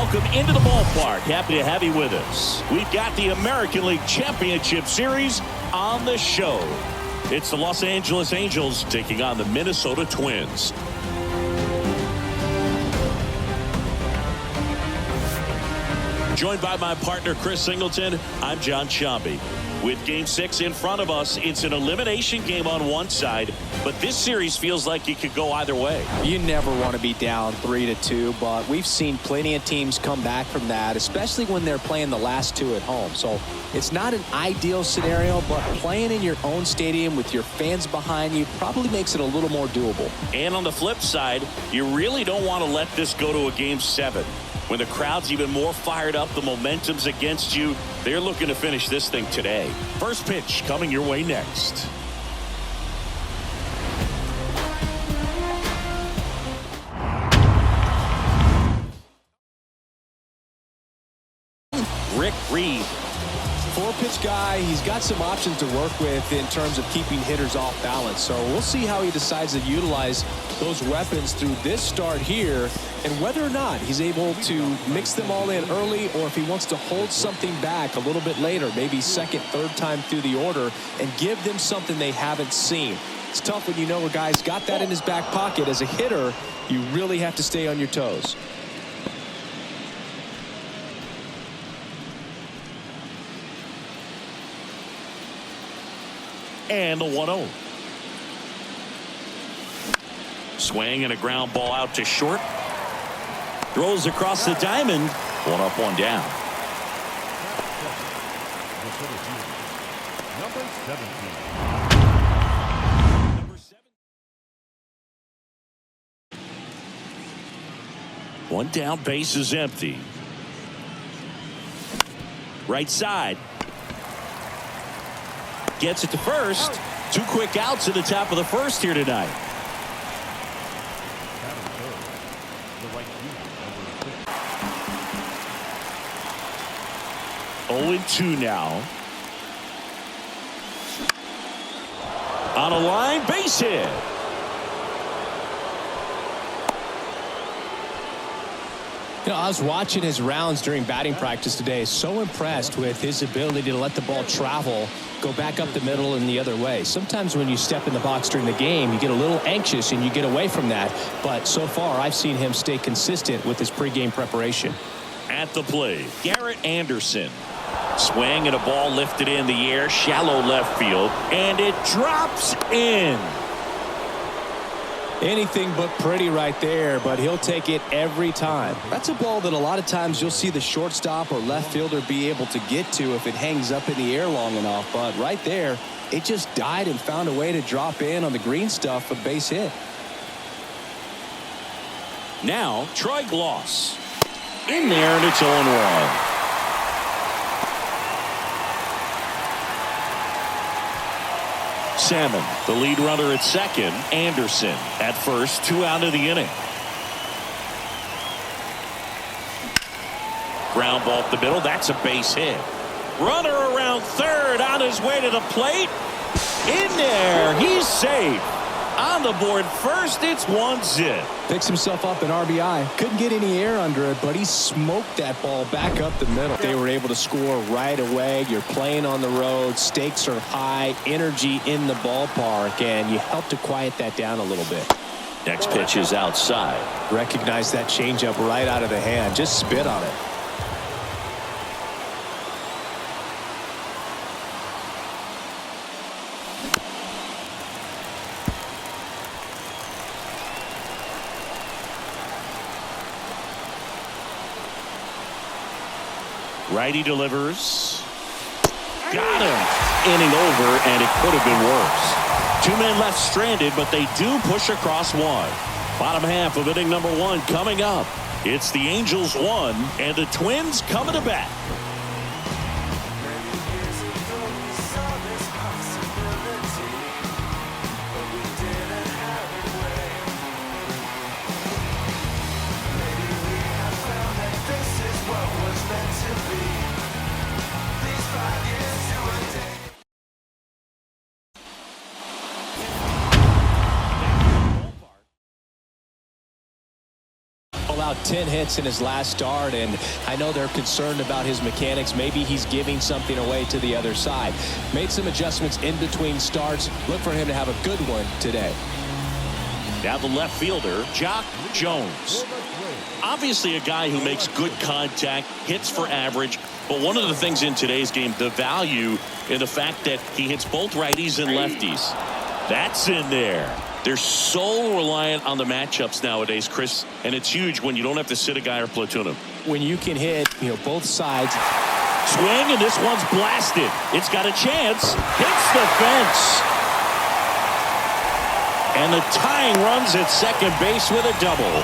welcome into the ballpark. Happy to have you with us. We've got the American League Championship Series on the show. It's the Los Angeles Angels taking on the Minnesota Twins. Joined by my partner, Chris Singleton, I'm John Shambi. With Game 6 in front of us, it's an elimination game on one side, but this series feels like it could go either way. You never want to be down 3-2, but we've seen plenty of teams come back from that, especially when they're playing the last two at home. So it's not an ideal scenario, but playing in your own stadium with your fans behind you probably makes it a little more doable. And on the flip side, you really don't want to let this go to a Game 7. When the crowd's even more fired up, the momentum's against you, they're looking to finish this thing today. First pitch coming your way next. Rick Reed. Four-pitch guy, he's got some options to work with in terms of keeping hitters off balance. So we'll see how he decides to utilize those weapons through this start here and whether or not he's able to mix them all in early or if he wants to hold something back a little bit later, maybe second, third time through the order and give them something they haven't seen. It's tough when you know a guy's got that in his back pocket. As a hitter, you really have to stay on your toes. And the 1-0. Swing and a ground ball out to short. Throws across the diamond. One up, one down. Number 17. One down, base is empty. Right side. Gets it to first. Two quick outs at the top of the first here tonight. The 0-2 now. On a line, base hit. You know, I was watching his rounds during batting practice today. So impressed with his ability to let the ball travel, go back up the middle and the other way. Sometimes when you step in the box during the game, you get a little anxious and you get away from that. But so far, I've seen him stay consistent with his pregame preparation. At the plate, Garrett Anderson. Swing and a ball lifted in the air, shallow left field, and it drops in. Anything but pretty right there, but he'll take it every time. That's a ball that a lot of times you'll see the shortstop or left fielder be able to get to if it hangs up in the air long enough. But right there, it just died and found a way to drop in on the green stuff for base hit. Now, Troy Gloss. In there, and it's 0-1. Salmon, the lead runner at second. Anderson at first, 2 out of the inning. Ground ball up the middle. That's a base hit. Runner around third on his way to the plate. In there. He's safe. On the board first, it's 1-0. Picks himself up an RBI. Couldn't get any air under it, but he smoked that ball back up the middle. They were able to score right away. You're playing on the road. Stakes are high. Energy in the ballpark, and you help to quiet that down a little bit. Next pitch is outside. Recognize that changeup right out of the hand. Just spit on it. Righty delivers. Got him. Inning over, and it could have been worse. 2 men left stranded, but they do push across one. Bottom half of inning number 1 coming up. It's the Angels 1, and the Twins coming to bat. allowed 10 hits in his last start, and I know they're concerned about his mechanics. Maybe he's giving something away to the other side. Made some adjustments in between starts. Look for him to have a good one today. Now the left fielder, Jock Jones. Obviously a guy who makes good contact, hits for average, but one of the things in today's game, the value in the fact that he hits both righties and lefties. That's in there. They're so reliant on the matchups nowadays, Chris, and it's huge when you don't have to sit a guy or platoon him. When you can hit, both sides. Swing, and this one's blasted. It's got a chance. Hits the fence. And the tying runs at second base with a double.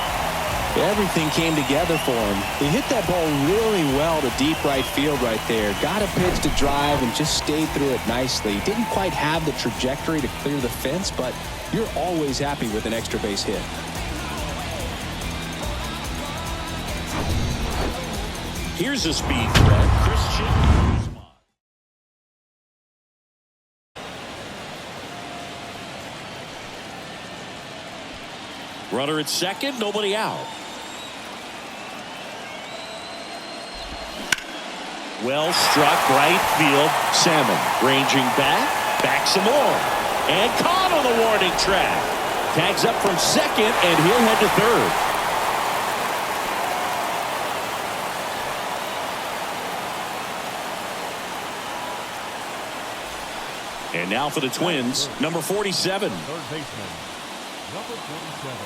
Everything came together for him. He hit that ball really well to deep right field right there. Got a pitch to drive and just stayed through it nicely. Didn't quite have the trajectory to clear the fence, but you're always happy with an extra base hit. Here's a speed threat. Christian. Runner at second, nobody out. Well struck right field. Salmon ranging back some more. And caught on the warning track. Tags up from second, and he'll head to third. And now for the Twins, number 47. Third baseman, number 47.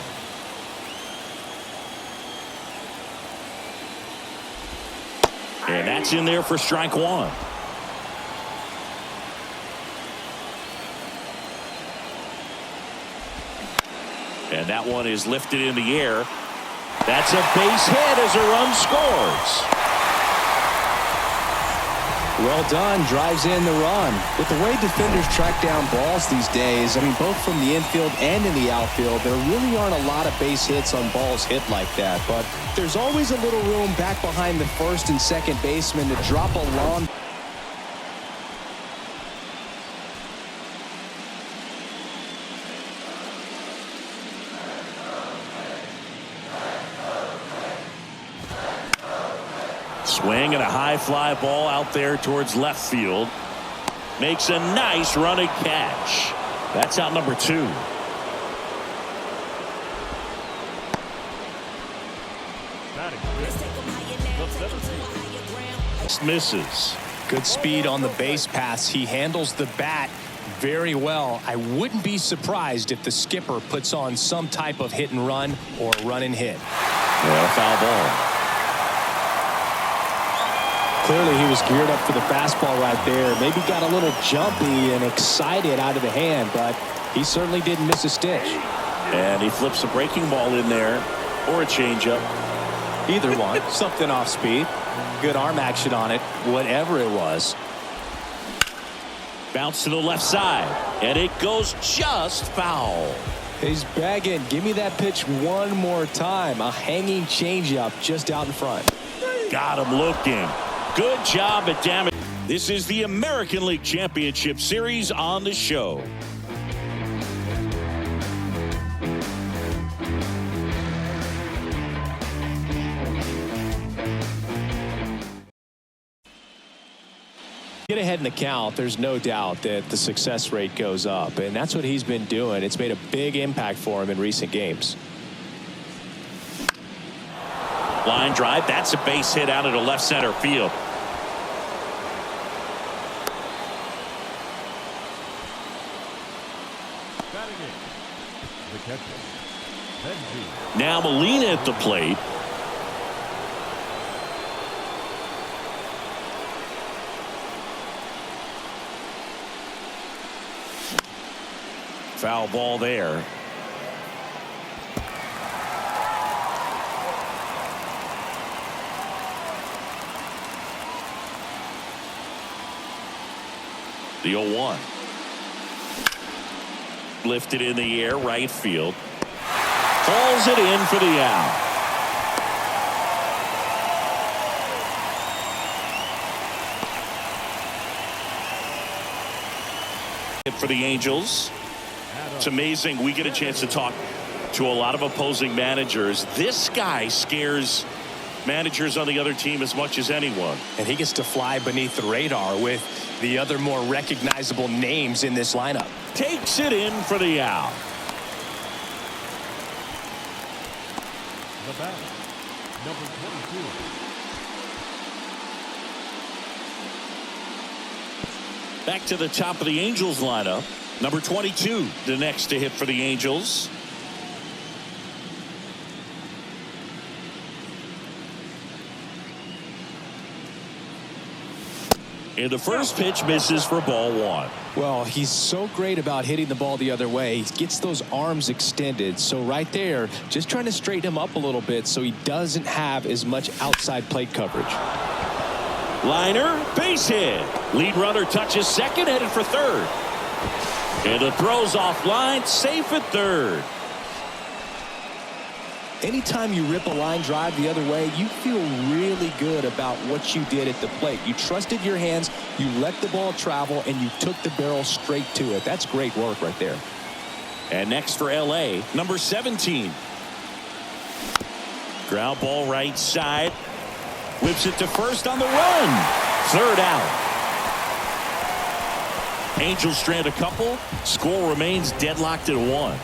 And that's in there for strike one. And that one is lifted in the air. That's a base hit as a run scores. Well done. Drives in the run. With the way defenders track down balls these days, both from the infield and in the outfield, there really aren't a lot of base hits on balls hit like that. But there's always a little room back behind the first and second baseman to drop a long. Swing and a high fly ball out there towards left field. Makes a nice running catch. That's out number 2. Misses. Good speed on the base pass. He handles the bat very well. I wouldn't be surprised if the skipper puts on some type of hit and run or run and hit. Well, foul ball. Clearly he was geared up for the fastball right there. Maybe got a little jumpy and excited out of the hand, but he certainly didn't miss a stitch. And he flips a breaking ball in there or a changeup. Either one. Something off speed. Good arm action on it, whatever it was. Bounce to the left side, and it goes just foul. He's begging. Give me that pitch one more time. A hanging changeup just out in front. Got him looking. Good job at damage. This is the American League Championship Series on the show. Get ahead in the count, there's no doubt that the success rate goes up, and that's what he's been doing. It's made a big impact for him in recent games. Line drive, that's a base hit out into left center field. The catcher, Benji. Now Molina at the plate. Foul ball there. The 0-1. Lifted in the air, right field. Falls it in for the out. For the Angels. It's amazing we get a chance to talk to a lot of opposing managers. This guy scares managers on the other team as much as anyone. And he gets to fly beneath the radar with the other more recognizable names in this lineup. Takes it in for the out. The batter, number 22. Back to the top of the Angels lineup. Number 22, the next to hit for the Angels. And the first pitch misses for ball one. Well, he's so great about hitting the ball the other way. He gets those arms extended. So right there, just trying to straighten him up a little bit so he doesn't have as much outside plate coverage. Liner, base hit. Lead runner touches second, headed for third. And the throw's offline, safe at third. Anytime you rip a line drive the other way, you feel really good about what you did at the plate. You trusted your hands, you let the ball travel, and you took the barrel straight to it. That's great work right there. And next for LA, number 17. Ground ball right side. Whips it to first on the run. Third out. Angels strand a couple. Score remains deadlocked at 1.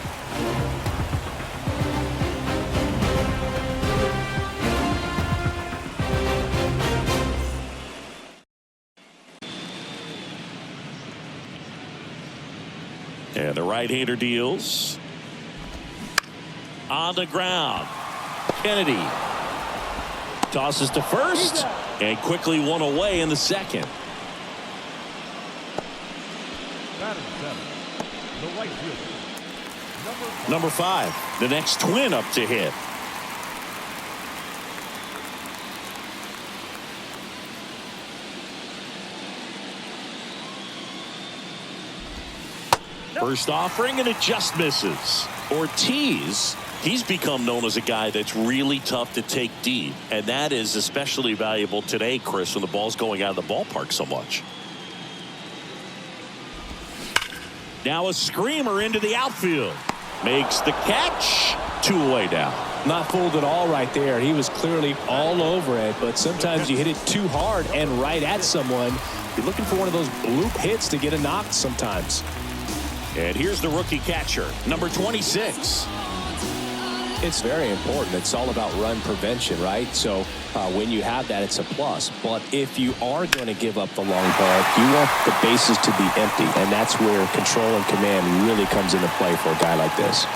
And the right-hander deals. On the ground. Kennedy tosses to first and quickly one away in the second. Batting seven, the right fielder, Number 5, the next twin up to hit. First offering, and it just misses. Ortiz, he's become known as a guy that's really tough to take deep, and that is especially valuable today, Chris, when the ball's going out of the ballpark so much. Now a screamer into the outfield. Makes the catch. 2 away now. Not fooled at all right there. He was clearly all over it, but sometimes you hit it too hard and right at someone. You're looking for one of those bloop hits to get a knock sometimes. And here's the rookie catcher, number 26. It's very important. It's all about run prevention, right? So when you have that, it's a plus. But if you are going to give up the long ball, you want the bases to be empty, and that's where control and command really comes into play for a guy like this.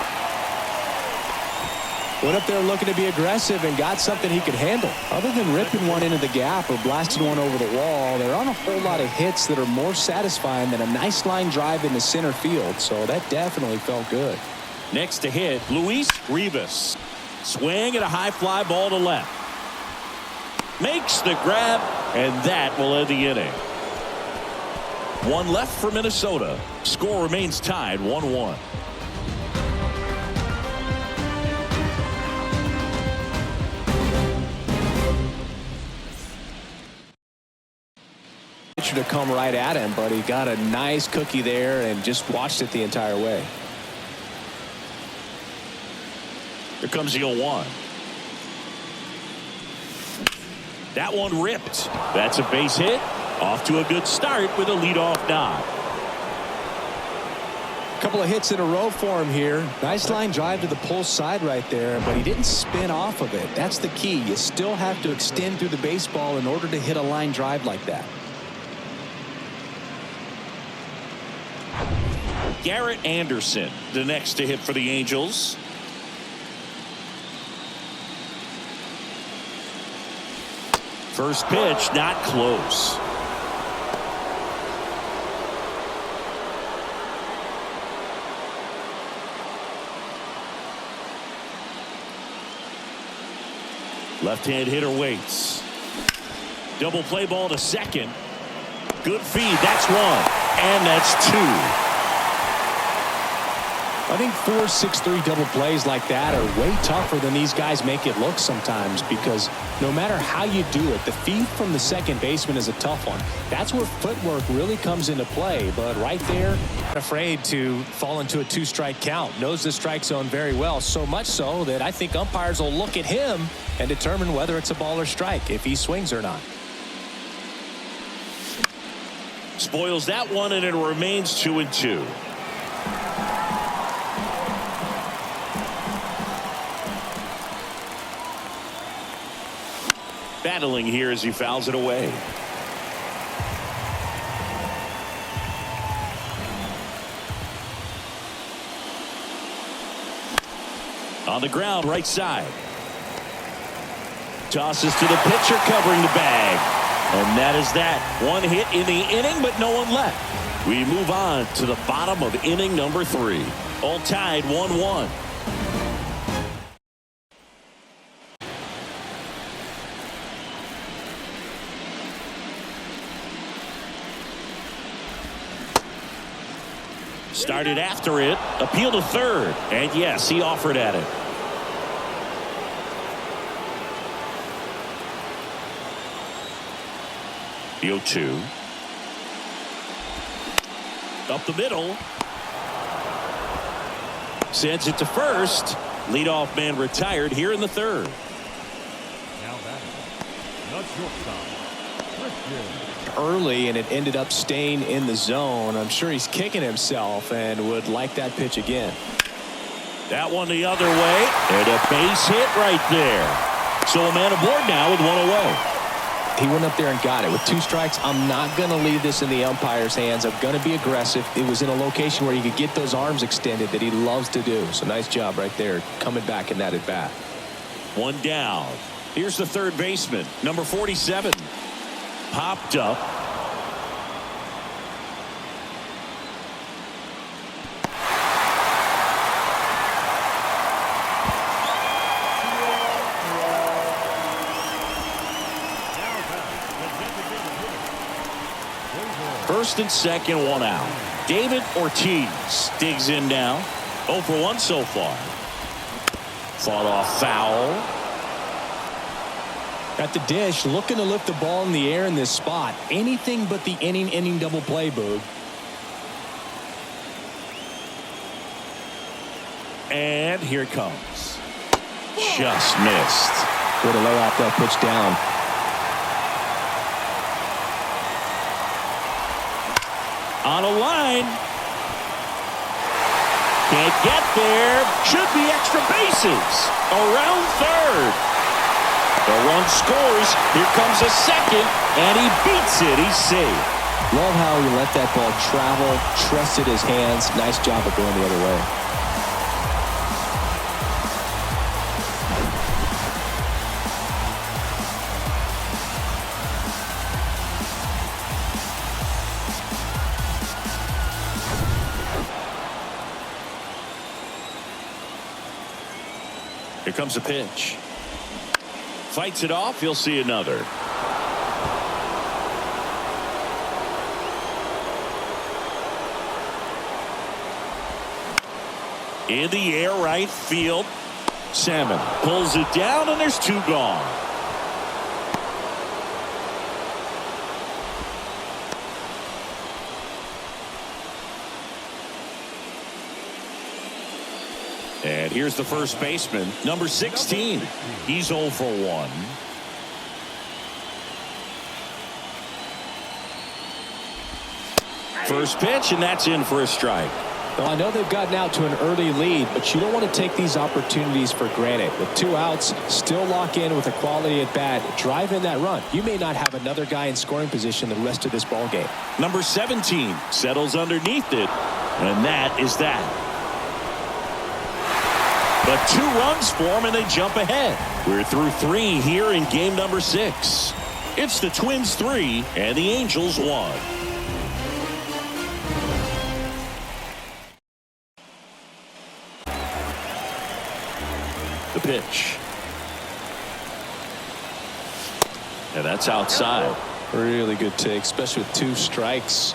Went up there looking to be aggressive and got something he could handle. Other than ripping one into the gap or blasting one over the wall, there aren't a whole lot of hits that are more satisfying than a nice line drive into center field. So that definitely felt good. Next to hit, Luis Rivas. Swing at a high fly ball to left. Makes the grab, and that will end the inning. 1 left for Minnesota. Score remains tied 1-1. To come right at him, but he got a nice cookie there and just watched it the entire way. Here comes the 0-1. That one ripped. That's a base hit. Off to a good start with a leadoff knock. Couple of hits in a row for him here. Nice line drive to the pull side right there, but he didn't spin off of it. That's the key. You still have to extend through the baseball in order to hit a line drive like that. Garrett Anderson, the next to hit for the Angels. First pitch, not close. Left-hand hitter waits. Double play ball to second. Good feed. That's 1. And that's 2. I think 4-6-3 double plays like that are way tougher than these guys make it look sometimes, because no matter how you do it, the feed from the second baseman is a tough one. That's where footwork really comes into play. But right there, not afraid to fall into a 2-strike count. Knows the strike zone very well, so much so that I think umpires will look at him and determine whether it's a ball or strike, if he swings or not. Spoils that one, and it remains 2-2. Battling here as he fouls it away. On the ground, right side. Tosses to the pitcher, covering the bag. And that is that. One hit in the inning, but no one left. We move on to the bottom of inning number 3. All tied 1-1. Started after it, appeal to third, and yes, he offered at it. The 0-2. Up the middle. Sends it to first. Leadoff man retired here in the third. Now batting, the shortstop, Christian. Early, and it ended up staying in the zone. I'm sure he's kicking himself and would like that pitch again. That one the other way, and a base hit right there. So a man aboard now with one away. He went up there and got it. With 2 strikes, I'm not going to leave this in the umpire's hands. I'm going to be aggressive. It was in a location where he could get those arms extended that he loves to do. So nice job right there, coming back in that at bat. One down. Here's the third baseman, number 47. Popped up. First and second, one out. David Ortiz digs in now. 0 for 1 so far. Fought off foul. At the dish, looking to lift the ball in the air in this spot. Anything but the inning double play, Boog. And here it comes. Just missed. Way to lay off that pitch down. On a line. Can't get there. Should be extra bases. Around third. The run scores. Here comes a second, and he beats it. He's safe. Love how he let that ball travel, trusted his hands. Nice job of going the other way. Here comes a pitch. Fights it off. He'll see another. In the air, right field. Salmon pulls it down, and there's 2 gone. And here's the first baseman, number 16. He's 0 for 1. First pitch, and that's in for a strike. Well, I know they've gotten out to an early lead, but you don't want to take these opportunities for granted. With 2 outs, still lock in with a quality at bat. Drive in that run. You may not have another guy in scoring position the rest of this ball game. Number 17 settles underneath it, and that is that. But 2 runs for him, and they jump ahead. We're through 3 here in game number 6. It's the Twins 3 and the Angels 1. The pitch. And that's outside. Really good take, especially with 2 strikes.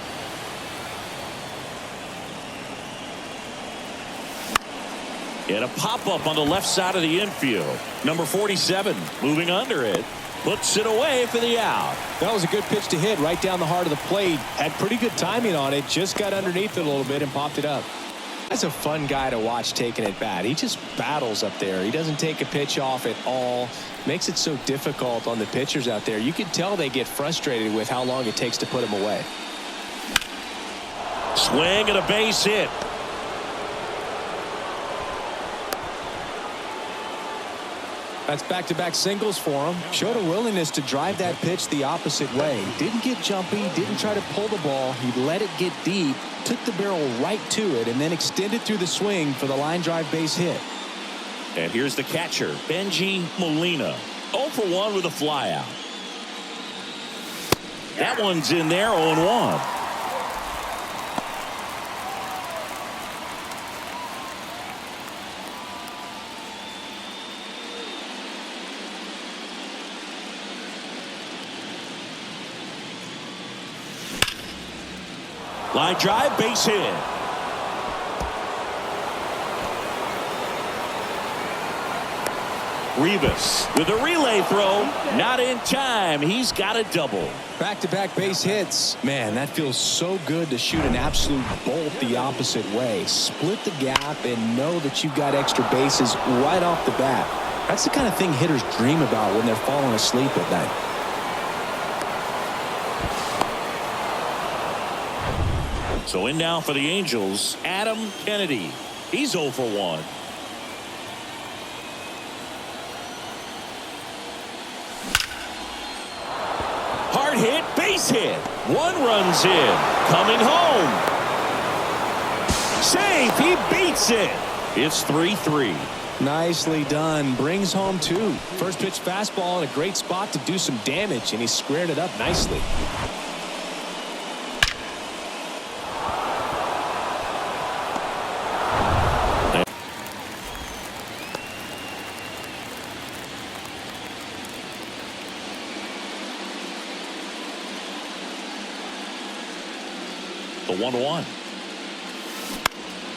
And a pop-up on the left side of the infield. Number 47 moving under it. Puts it away for the out. That was a good pitch to hit right down the heart of the plate. Had pretty good timing on it. Just got underneath it a little bit and popped it up. That's a fun guy to watch taking it bat. He just battles up there. He doesn't take a pitch off at all. Makes it so difficult on the pitchers out there. You can tell they get frustrated with how long it takes to put him away. Swing and a base hit. That's back-to-back singles for him. Showed a willingness to drive that pitch the opposite way. Didn't get jumpy, didn't try to pull the ball. He let it get deep, took the barrel right to it, and then extended through the swing for the line drive base hit. And here's the catcher, Benji Molina. 0 for 1 with a flyout. That one's in there, 0-1. Line drive, base hit. Rivas with a relay throw. Not in time. He's got a double. Back-to-back base hits. Man, that feels so good to shoot an absolute bolt the opposite way. Split the gap and know that you've got extra bases right off the bat. That's the kind of thing hitters dream about when they're falling asleep at night. So in now for the Angels, Adam Kennedy. He's 0 for 1. Hard hit, base hit. One runs in. Coming home. Safe, he beats it. It's 3-3. Nicely done. Brings home 2. First pitch fastball in a great spot to do some damage, and he squared it up nicely. The 1-1.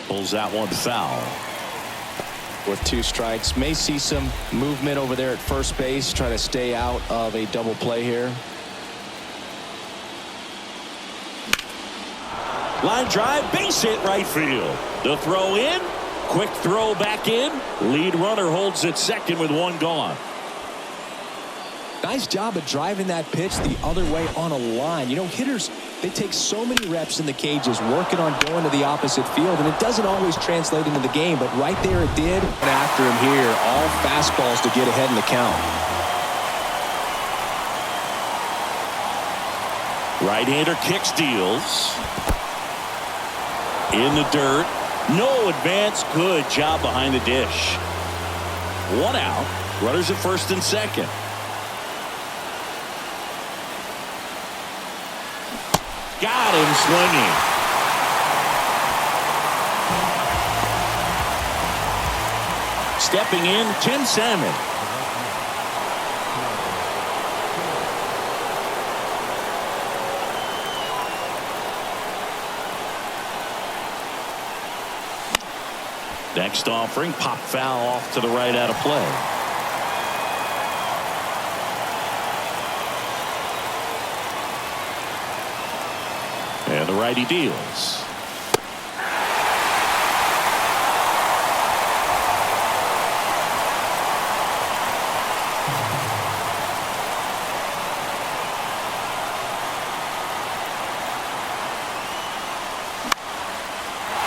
Pulls that one foul. With 2 strikes. May see some movement over there at first base. Try to stay out of a double play here. Line drive, base hit right field. The throw in. Quick throw back in. Lead runner holds at second with 1 gone. Nice job of driving that pitch the other way on a line. You know, hitters, they take so many reps in the cages working on going to the opposite field, and it doesn't always translate into the game, but right there it did. And after him here, all fastballs to get ahead in the count. Right-hander kicks, deals. In the dirt. No advance. Good job behind the dish. 1 out. Runners at first and second. Got him swinging. Stepping in, Tim Salmon. Next offering, pop foul off to the right out of play. And the righty deals.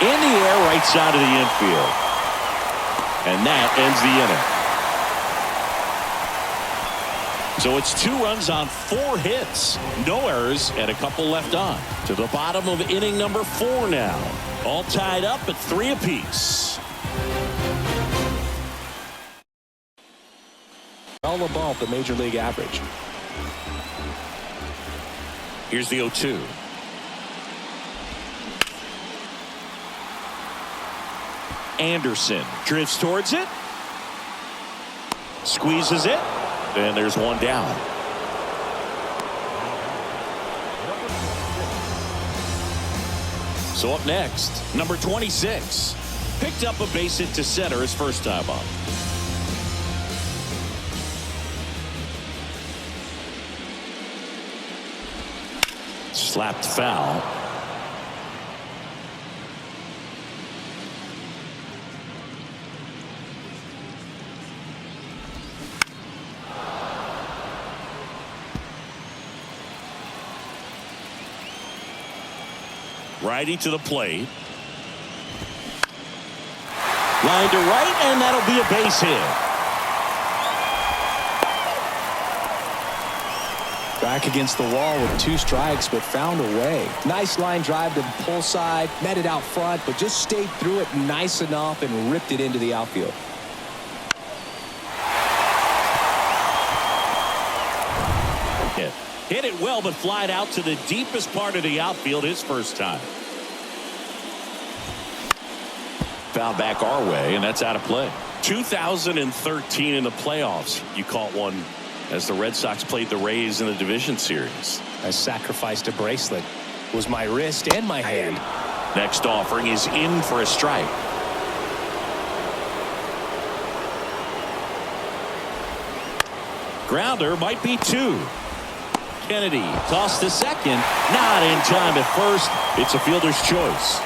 In the air, right side of the infield. And that ends the inning. So it's 2 runs on 4 hits. No errors and a couple left on. To the bottom of inning number 4 now. All tied up at 3 apiece. Well above the major league average. Here's the 0-2. Anderson drifts towards it. Squeezes it. And there's 1 down. So up next, number 26, Picked up a base hit to center his first time up. Slapped foul. Righty to the plate. Line to right, and that'll be a base hit. Back against the wall with 2 strikes, but found a way. Nice line drive to the pull side, met it out front, but just stayed through it nice enough and ripped it into the outfield. Hit it well, but flied out to the deepest part of the outfield his first time. Foul back our way, and that's out of play. 2013 in the playoffs, you caught one as the Red Sox played the Rays in the division series. I sacrificed a bracelet. It was my wrist and my hand. Next offering is in for a strike. Grounder might be 2. Kennedy tossed to second, not in time at first. It's a fielder's choice.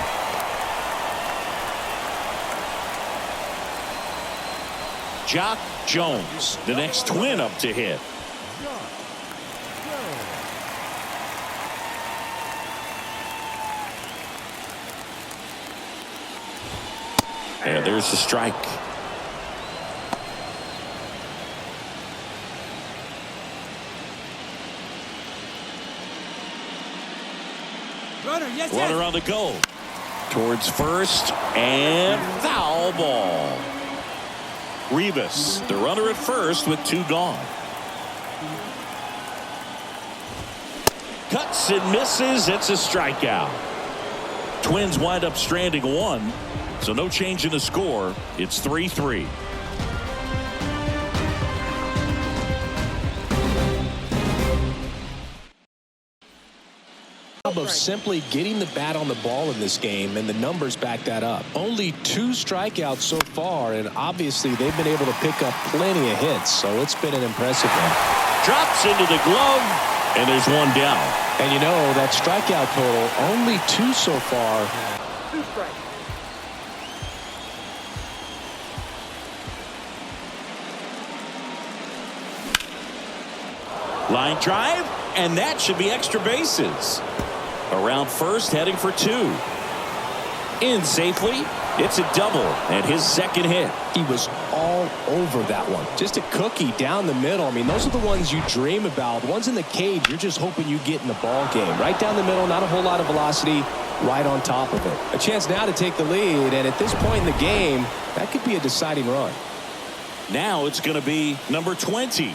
Jock Jones, the next Twin up to hit. And there's the strike. Runner on the go. Towards first, and foul ball. Rivas, the runner at first with 2 gone. Cuts and misses. It's a strikeout. Twins wind up stranding 1, so no change in the score. It's 3-3. Of simply getting the bat on the ball in this game, and the numbers back that up. Only 2 strikeouts so far, and obviously they've been able to pick up plenty of hits, so it's been an impressive one. Drops into the glove, and there's 1 down. And you know, that strikeout total, only 2 so far. 2 strikes. Line drive, and that should be extra bases. Around first, heading for 2. In safely. It's a double and his second hit. He was all over that one. Just a cookie down the middle. I mean, those are the ones you dream about. The ones in the cage, you're just hoping you get in the ball game. Right down the middle, not a whole lot of velocity, right on top of it. A chance now to take the lead, and at this point in the game, that could be a deciding run. Now it's going to be number 20.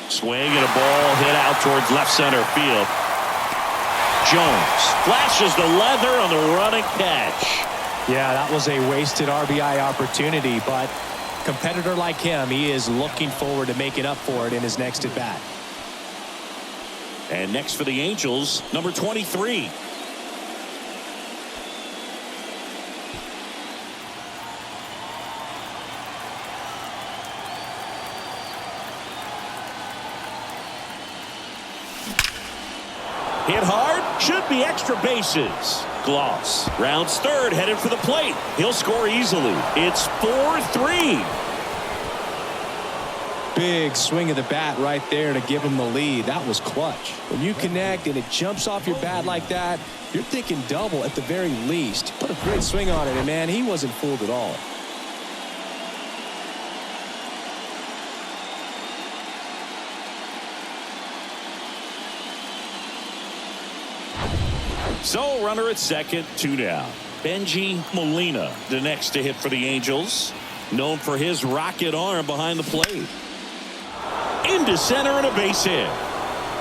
Swing and a ball hit out towards left center field. Jones flashes the leather on the running catch. Yeah, that was a wasted RBI opportunity, but competitor like him, he is looking forward to making up for it in his next at bat. And next for the Angels, number 23. Hit hard, should be extra bases. Gloss rounds third, headed for the plate. He'll score easily. It's 4-3. Big swing of the bat right there to give him the lead. That was clutch. When you connect and it jumps off your bat like that, you're thinking double at the very least. Put a great swing on it, and man, he wasn't fooled at all. So runner at second, 2 down. Benji Molina, the next to hit for the Angels. Known for his rocket arm behind the plate. Into center and a base hit.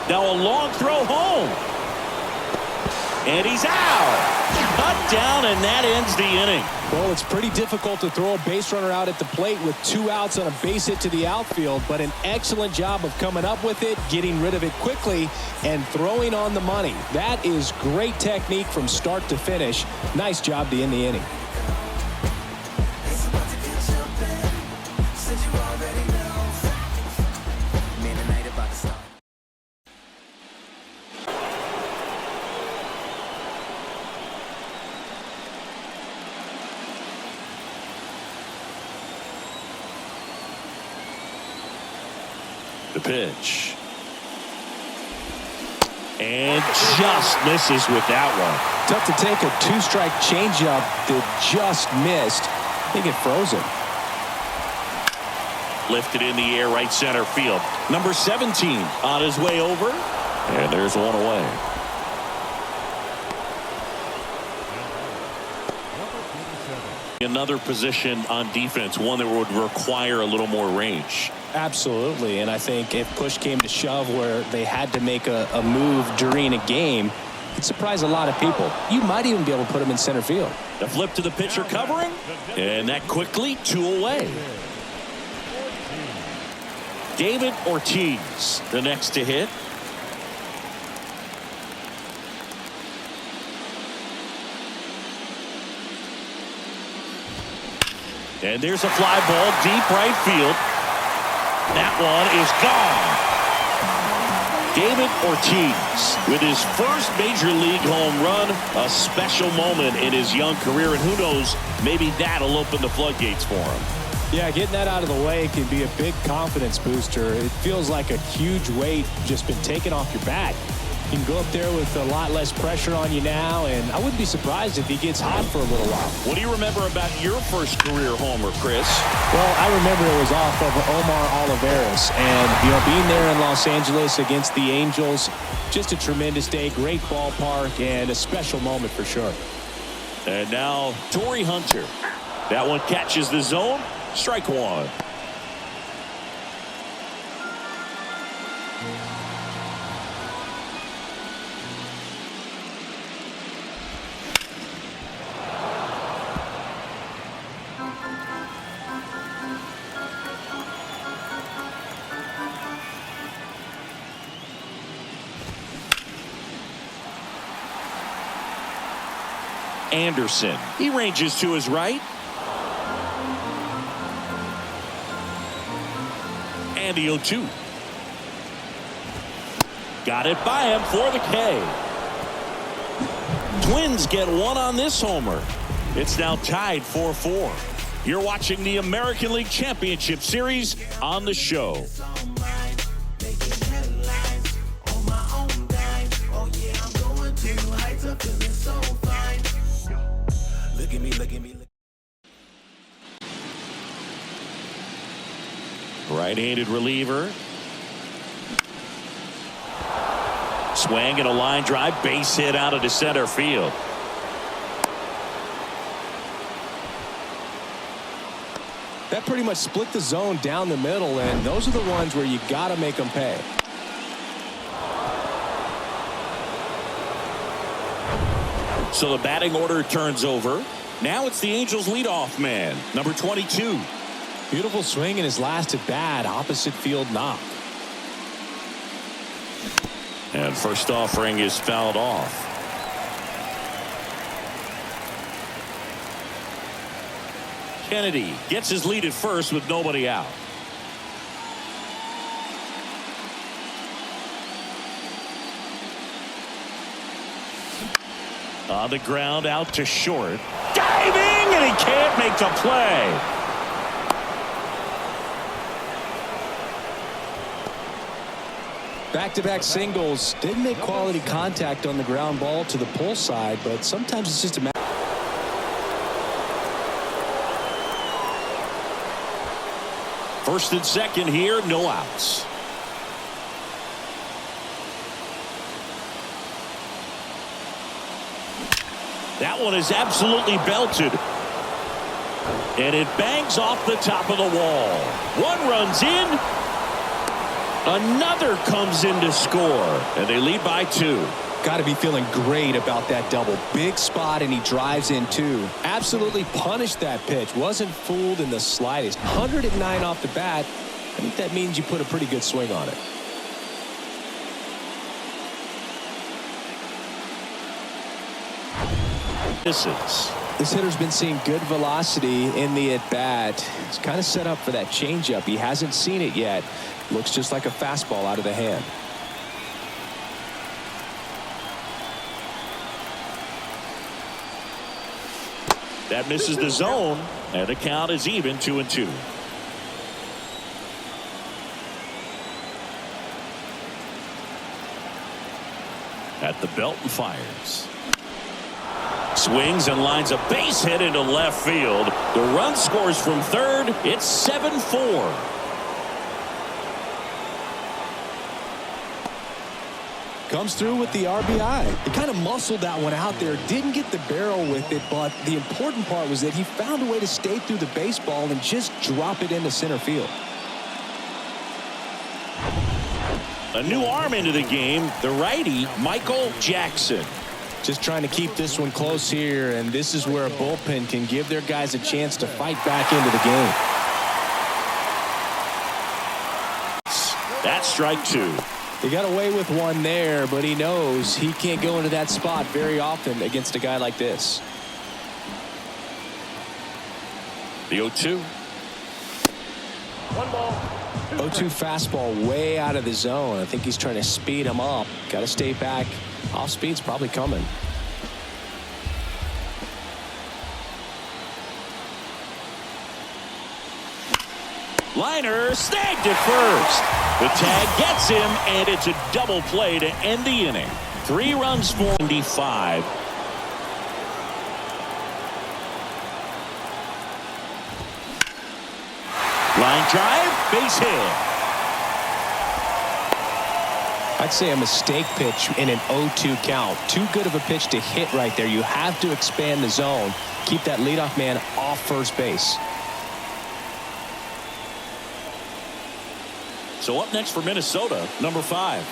Now a long throw home. And he's out. Cut down, and that ends the inning. Well, it's pretty difficult to throw a base runner out at the plate with 2 outs on a base hit to the outfield, but an excellent job of coming up with it, getting rid of it quickly, and throwing on the money. That is great technique from start to finish. Nice job to end the inning. The pitch. And just misses with that one. Tough to take a 2-strike changeup that just missed. I think it froze him. Lifted in the air, right center field. Number 17 on his way over. And there's one away. Another position on defense, one that would require a little more range. Absolutely, and I think if push came to shove where they had to make a move during a game, it'd surprise a lot of people. You might even be able to put him in center field. The flip to the pitcher covering, and that quickly 2 away. David Ortiz, the next to hit. And there's a fly ball deep right field. That one is gone. David Ortiz with his first major league home run, a special moment in his young career, and who knows, maybe that'll open the floodgates for him. Yeah, getting that out of the way can be a big confidence booster. It feels like a huge weight just been taken off your back. You can go up there with a lot less pressure on you now, and I wouldn't be surprised if he gets hot for a little while. What do you remember about your first career homer, Chris? Well, I remember it was off of Omar Oliveras, and being there in Los Angeles against the Angels, just a tremendous day, great ballpark, and a special moment for sure. And now Torrey Hunter. That one catches the zone. Strike one. Anderson. He ranges to his right. And the 0-2. Got it by him for the K. Twins get one on this homer. It's now tied 4-4. You're watching the American League Championship Series on the show. Right-handed reliever. Swing and a line drive, base hit out of the center field. That pretty much split the zone down the middle, and those are the ones where you got to make them pay. So the batting order turns over. Now it's the Angels leadoff man, number 22. Beautiful swing in his last at bat, opposite field knock. And first offering is fouled off. Kennedy gets his lead at first with nobody out. On the ground out to short. Diving, and he can't make the play. Back-to-back singles. Didn't make quality contact on the ground ball to the pull side, but sometimes it's just a matter. First and second here, no outs. That one is absolutely belted. And it bangs off the top of the wall. One runs in. Another comes in to score. And they lead by 2. got to be feeling great about that double. Big spot, and he drives in two. Absolutely punished that pitch. Wasn't fooled in the slightest. 109 off the bat. I think that means you put a pretty good swing on it. This hitter's been seeing good velocity in the at-bat. He's kind of set up for that changeup. He hasn't seen it yet. Looks just like a fastball out of the hand. That misses the zone, and the count is even 2-2. At the belt and fires. Swings and lines a base hit into left field. The run scores from third. It's 7-4. Comes through with the RBI. He kind of muscled that one out there. Didn't get the barrel with it, but the important part was that he found a way to stay through the baseball and just drop it into center field. A new arm into the game, the righty, Michael Jackson. Just trying to keep this one close here, and this is where a bullpen can give their guys a chance to fight back into the game. That's strike two. He got away with one there, but he knows he can't go into that spot very often against a guy like this. The 0-2. 1 ball. 0-2 fastball way out of the zone. I think he's trying to speed him up. Got to stay back. Off speed's probably coming. Liner snagged at first. The tag gets him, and it's a double play to end the inning. 3 runs for 95. Line drive, base hit. I'd say a mistake pitch in an 0-2 count. Too good of a pitch to hit right there. You have to expand the zone. Keep that leadoff man off first base. So up next for Minnesota, number 5.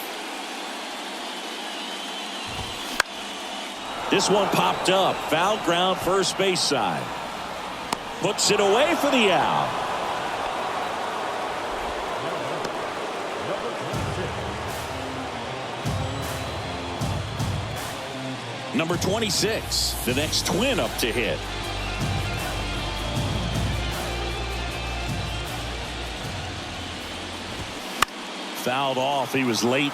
This one popped up. Foul ground first base side. Puts it away for the out. Number 26, the next twin up to hit. Fouled off. He was late.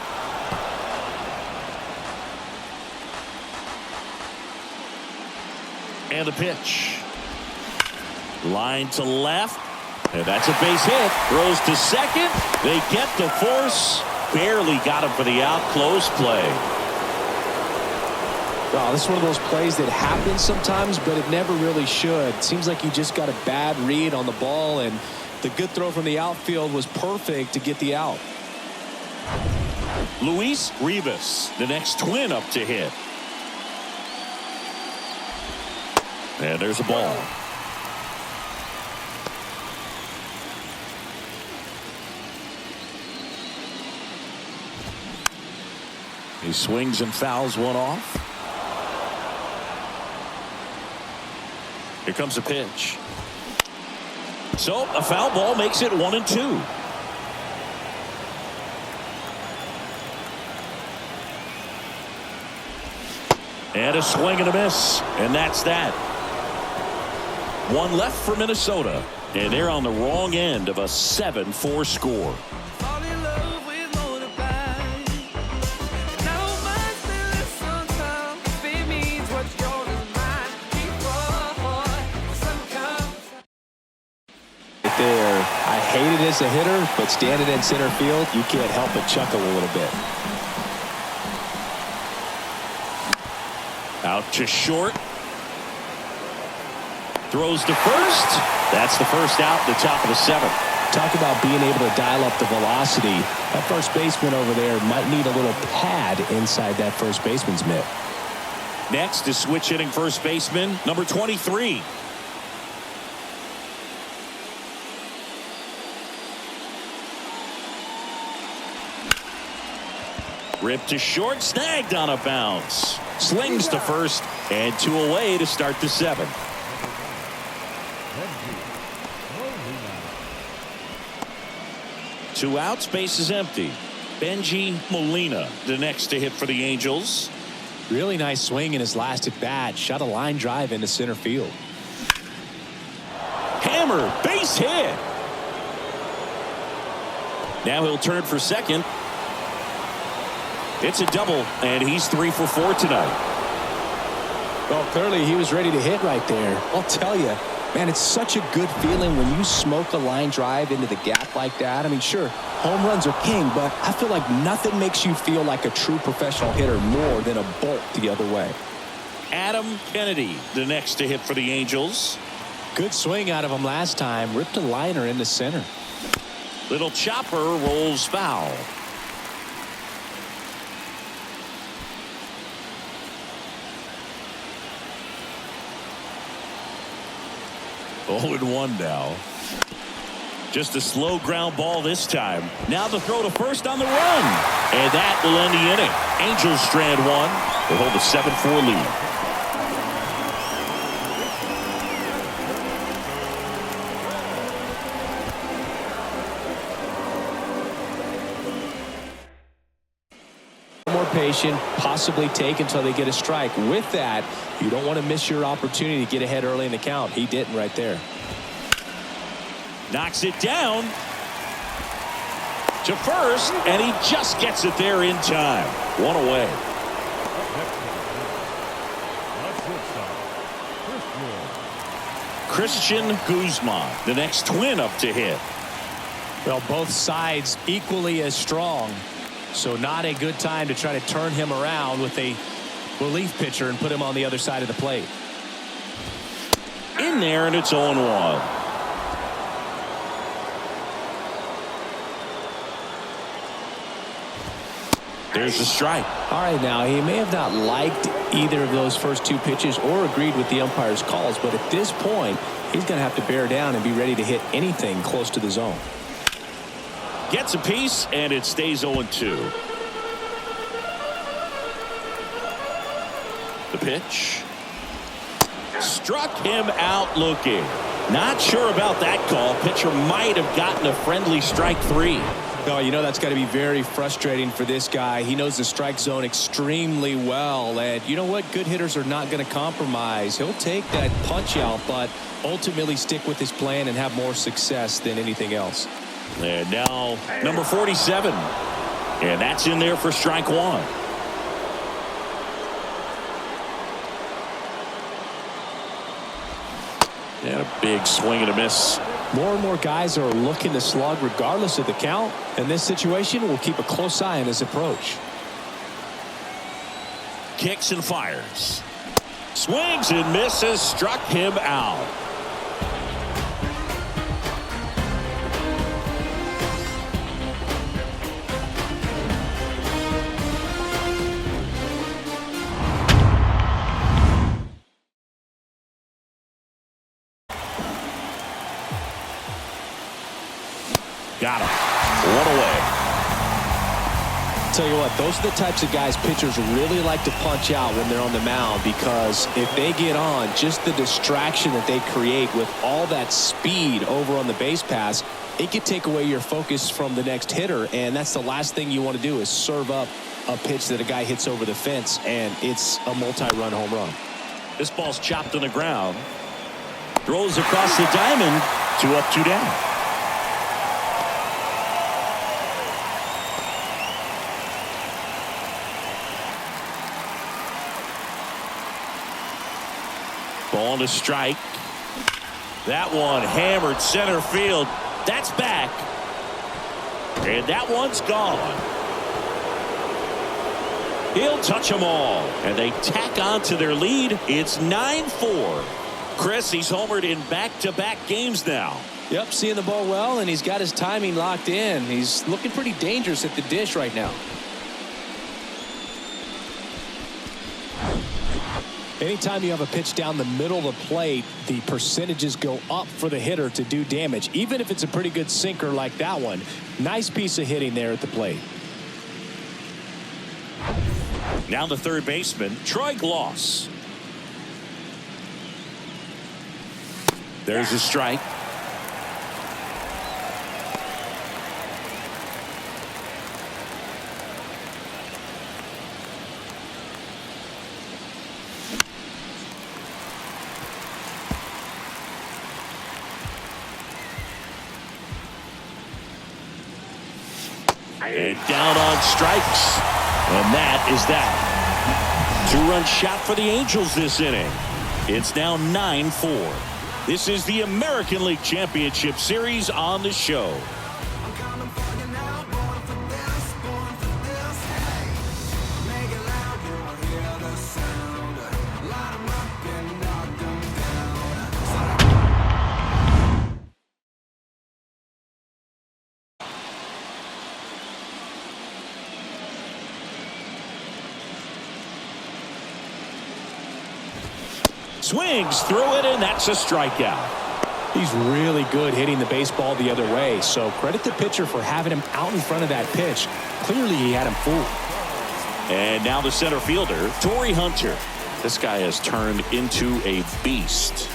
And the pitch. Line to left. And that's a base hit. Throws to second. They get the force. Barely got him for the out. Close play. Wow, this is one of those plays that happens sometimes, but it never really should. Seems like he just got a bad read on the ball, and the good throw from the outfield was perfect to get the out. Luis Rivas, the next twin up to hit. And there's a ball. He swings and fouls one off. Here comes a pitch. So a foul ball makes it 1-2. And a swing and a miss. And that's that. One left for Minnesota. And they're on the wrong end of a 7-4 score. There, I hate it as a hitter, but standing in center field, you can't help but chuckle a little bit. Out to short. Throws to first. That's the first out, the top of the 7th. Talk about being able to dial up the velocity. That first baseman over there might need a little pad inside that first baseman's mitt. Next is switch hitting first baseman, number 23. Ripped to short, snagged on a bounce. Slings to first, and 2 away to start the 7th. Two outs, base is empty. Benji Molina, the next to hit for the Angels. Really nice swing in his last at bat. Shot a line drive into center field. Hammer, base hit. Now he'll turn for second. It's a double, and he's 3 for 4 tonight. Well, clearly he was ready to hit right there. I'll tell you, man, it's such a good feeling when you smoke a line drive into the gap like that. I mean, sure, home runs are king, but I feel like nothing makes you feel like a true professional hitter more than a bolt the other way. Adam Kennedy, the next to hit for the Angels. Good swing out of him last time. Ripped a liner into center. Little chopper rolls foul. Oh, and 1 now. Just a slow ground ball this time. Now the throw to first on the run. And that will end the inning. Angels strand 1. They hold a 7-4 lead. More patient, possibly take until they get a strike. With that, you don't want to miss your opportunity to get ahead early in the count. He didn't right there. Knocks it down to first, and he just gets it there in time. 1 away. Christian Guzman, the next twin up to hit. Well, both sides equally as strong. So not a good time to try to turn him around with a relief pitcher and put him on the other side of the plate. In there, and it's 0-1. There's the strike. All right, now he may have not liked either of those first 2 pitches or agreed with the umpire's calls, but at this point, he's going to have to bear down and be ready to hit anything close to the zone. Gets a piece, and it stays 0-2. The pitch. Struck him out looking. Not sure about that call. Pitcher might have gotten a friendly strike 3. Oh, you know that's got to be very frustrating for this guy. He knows the strike zone extremely well, and you know what? Good hitters are not going to compromise. He'll take that punch out, but ultimately stick with his plan and have more success than anything else. And now number 47. And that's in there for strike 1. And a big swing and a miss. More and more guys are looking to slug regardless of the count. In this situation, we'll keep a close eye on his approach. Kicks and fires. Swings and misses. Struck him out. Got him. 1 away. Tell you what, those are the types of guys pitchers really like to punch out when they're on the mound, because if they get on, just the distraction that they create with all that speed over on the base pass, it could take away your focus from the next hitter, and that's the last thing you want to do is serve up a pitch that a guy hits over the fence, and it's a multi-run home run. This ball's chopped on the ground. Throws across the diamond. 2 up, 2 down. Ball to strike. That one hammered center field. That's back. And that one's gone. He'll touch them all. And they tack on to their lead. It's 9-4. Chris, he's homered in back-to-back games now. Yep, seeing the ball well, and he's got his timing locked in. He's looking pretty dangerous at the dish right now. Anytime you have a pitch down the middle of the plate, the percentages go up for the hitter to do damage, even if it's a pretty good sinker like that one. Nice piece of hitting there at the plate. Now the third baseman, Troy Gloss. There's a strike. And down on strikes. And that is that. Two-run shot for the Angels this inning. It's now 9-4. This is the American League Championship Series on the show. Swings through it, and that's a strikeout. He's really good hitting the baseball the other way, so credit the pitcher for having him out in front of that pitch. Clearly he had him fooled. And now the center fielder, Torrey Hunter. This guy has turned into a beast.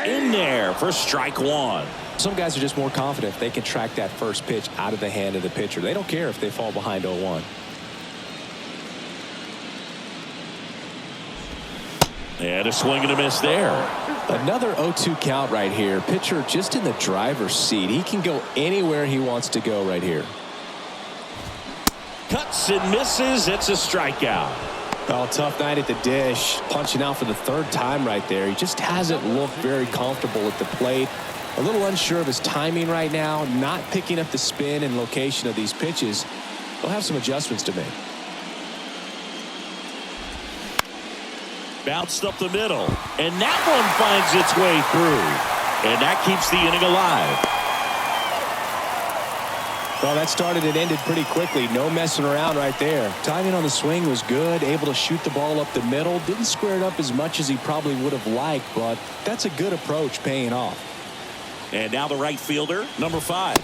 In there for strike one. Some guys are just more confident if they can track that first pitch out of the hand of the pitcher. They don't care if they fall behind 0-1. And a swing and a miss there. Another 0-2 count right here. Pitcher just in the driver's seat. He can go anywhere he wants to go right here. Cuts and misses. It's a strikeout. Oh, tough night at the dish. Punching out for the third time right there. He just hasn't looked very comfortable at the plate. A little unsure of his timing right now. Not picking up the spin and location of these pitches. They'll have some adjustments to make. Bounced up the middle, and that one finds its way through, and that keeps the inning alive. Well, that started and ended pretty quickly. No messing around right there. Timing on the swing was good, able to shoot the ball up the middle. Didn't square it up as much as he probably would have liked, but that's a good approach, paying off. And now the right fielder, number 5.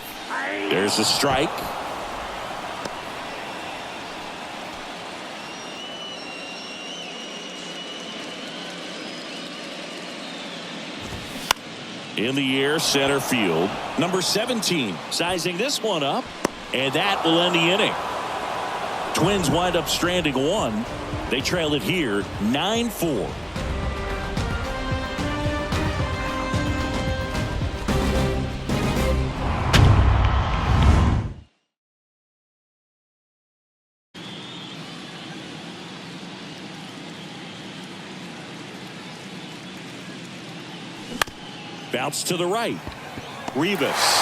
There's a strike. In the air, center field. Number 17, sizing this one up, and that will end the inning. Twins wind up stranding one. They trail it here, 9-4. Bounce to the right. Rivas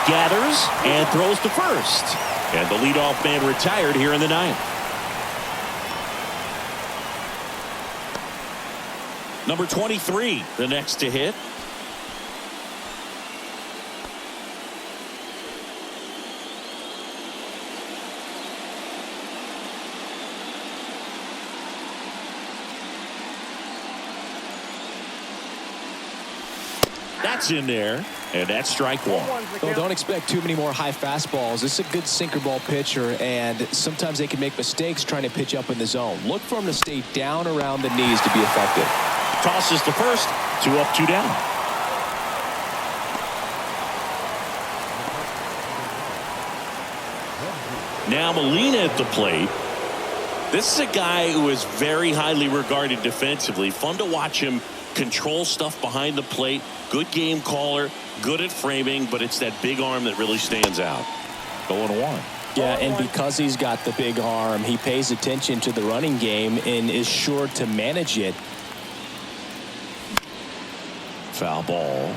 gathers and throws to first. And the leadoff man retired here in the 9th. Number 23, the next to hit. That's in there, and that's strike one. Well, don't expect too many more high fastballs. This is a good sinker ball pitcher, and sometimes they can make mistakes trying to pitch up in the zone. Look for him to stay down around the knees to be effective. Tosses to first, 2 up, 2 down. Now Molina at the plate. This is a guy who is very highly regarded defensively. Fun to watch him control stuff behind the plate. Good game caller, good at framing, but it's that big arm that really stands out. 0-1. Yeah, and because he's got the big arm, he pays attention to the running game and is sure to manage it. Foul ball.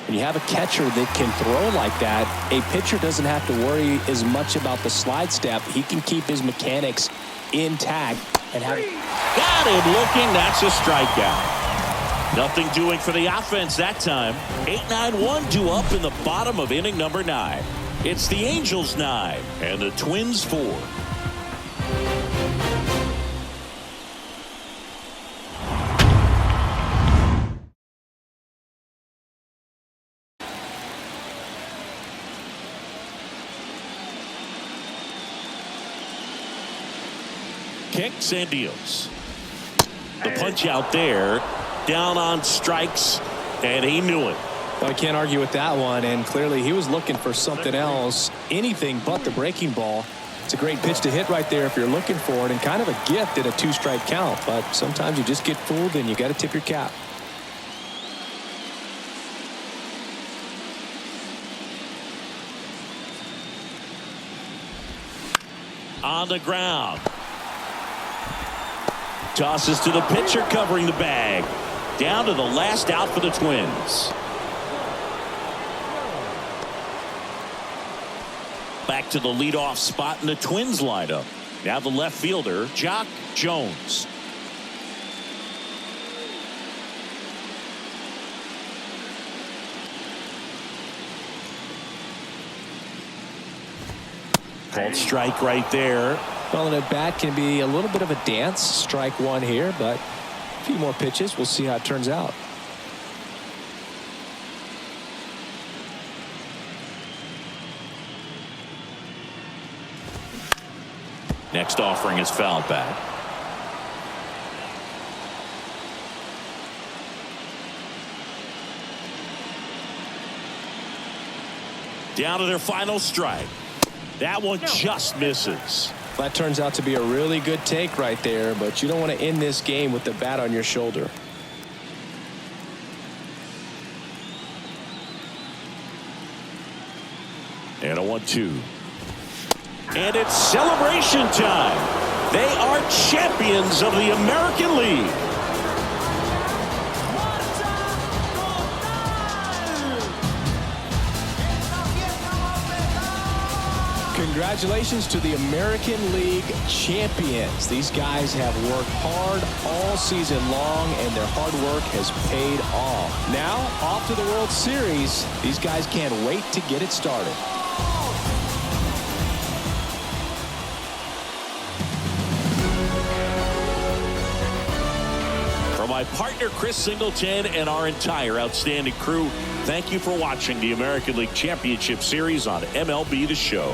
When you have a catcher that can throw like that, a pitcher doesn't have to worry as much about the slide step. He can keep his mechanics intact and have it. Got him looking. That's a strikeout. Nothing doing for the offense that time. 8-9-1 due up in the bottom of inning number 9. It's the Angels 9 and the Twins 4. Kicks and deals. The punch out there, down on strikes, and he knew it. Well, I can't argue with that one, and clearly he was looking for something else, anything but the breaking ball. It's a great pitch to hit right there if you're looking for it, and kind of a gift at a 2-strike count, but sometimes you just get fooled and you got to tip your cap. On the ground. Tosses to the pitcher covering the bag. Down to the last out for the Twins. Back to the leadoff spot in the Twins lineup. Now the left fielder, Jock Jones. Called strike right there. Well, an at-bat can be a little bit of a dance. Strike one here, but a few more pitches. We'll see how it turns out. Next offering is fouled back. Down to their final strike. That one just misses. That turns out to be a really good take right there, but you don't want to end this game with the bat on your shoulder. And a 1-2. And it's celebration time. They are champions of the American League. Congratulations to the American League champions. These guys have worked hard all season long, and their hard work has paid off. Now, off to the World Series. These guys can't wait to get it started. For my partner Chris Singleton and our entire outstanding crew, thank you for watching the American League Championship Series on MLB The Show.